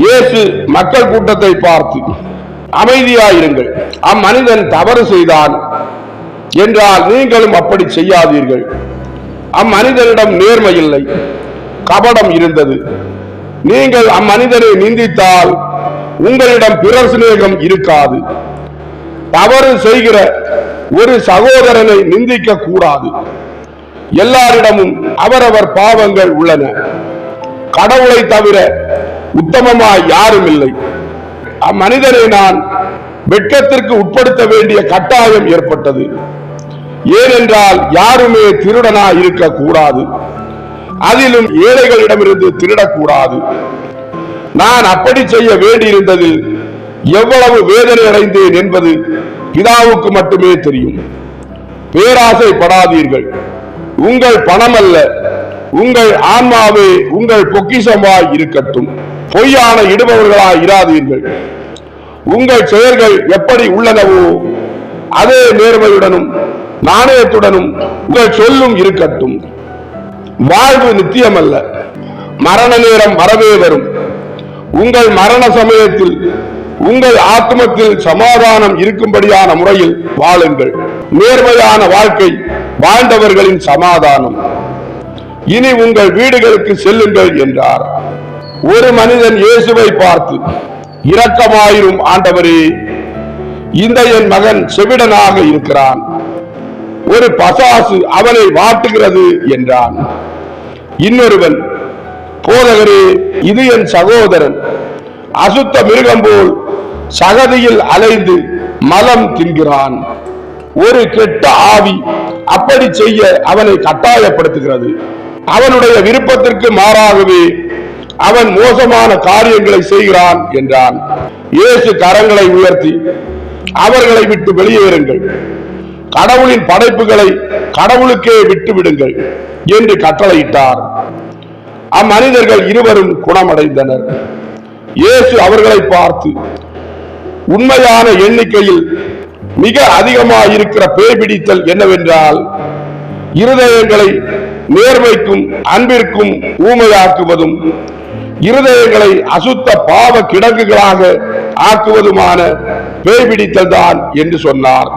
இயேசு மக்கள் கூட்டத்தை பார்த்து, அமைதியாயிருங்கள், அம்மனிதன் தவறு செய்தான் என்றால் நீங்களும் அப்படி செய்யாதீர்கள். அம்மனிதனிடம் நேர்மை இல்லை, கபடம் இருந்தது. நீங்கள் அம்மனிதனை நிந்தித்தால் உங்களிடம் பிறர் சிநேகம் இருக்காது. தவறு செய்கிற ஒரு சகோதரனை நிந்திக்க கூடாது. எல்லாரிடமும் அவரவர் பாவங்கள் உள்ளன. கடவுளை தவிர உத்தமமாய் யாரும் இல்லை. அம்மனிதனை நான் வெட்கத்திற்கு உட்படுத்த வேண்டிய கட்டாயம் ஏற்பட்டது. ஏனென்றால் யாருமே திருடனாய் இருக்க கூடாது, அதிலும் ஏழைகளிடமிருந்து திருடக்கூடாது. நான் அப்படி செய்ய வேண்டியிருந்ததில் எவ்வளவு வேதனை அடைந்தேன் என்பது பிதாவுக்கு மட்டுமே தெரியும். பேராசைப்படாதீர்கள். உங்கள் பணம் அல்ல, உங்கள் ஆன்மாவே உங்கள் பொக்கிஷமாய் இருக்கட்டும். பொய்யான இடுபவர்களாய் இராதீர்கள். உங்கள் செயல்கள் எப்படி உள்ளனவோ அதே நேர்மையுடனும் நாணயத்துடனும் உங்கள் சொல்லும் இருக்கட்டும். வாழ்வு நித்தியமல்ல, மரண நேரம் வரவே வரும். உங்கள் மரண சமயத்தில் உங்கள் ஆத்மத்தில் சமாதானம் இருக்கும்படியான முறையில் வாழுங்கள். நேர்மையான வாழ்க்கை வாழ்ந்தவர்களின் சமாதானம். இனி உங்கள் வீடுகளுக்கு செல்லுங்கள் என்றார். ஒரு மனிதன் இயேசுவை பார்த்து, இரக்கமாயிரும் ஆண்டவரே, இந்த என் மகன் செவிடனாக இருக்கிறான், ஒரு பசாசு அவனை வாட்டுகிறது என்றான். இன்னொருவன், போதகரே, இது என் சகோதரன், அசுத்த மிருகம் போல் சகதியில் அலைந்து மலம் தின்கிறான். ஒரு கெட்ட ஆவி அப்படி செய்ய அவனை கட்டாயப்படுத்துகிறது. அவனுடைய விருப்பத்திற்கு மாறாகவே அவன் மோசமான காரியங்களை செய்கிறான் என்றான். இயேசு கரங்களை உயர்த்தி, அவர்களை விட்டு வெளியேறுங்கள், கடவுளின் படைப்புகளை கடவுளுக்கே விட்டு விடுங்கள் என்று கட்டளையிட்டார். அம்மனிதர்கள் இருவரும் குணமடைந்தனர். இயேசு அவர்களை பார்த்து, உண்மையான எண்ணிக்கையில் மிக அதிகமாயிருக்கிற பேய் பிடித்தல் என்னவென்றால், இருதயங்களை நேர்மைக்கும் அன்பிற்கும் ஊமையாக்குவதும் இருதயங்களை அசுத்த பாவ கிடங்குகளாக ஆக்குவதுமான பேய் பிடித்தல் தான் என்று சொன்னார்.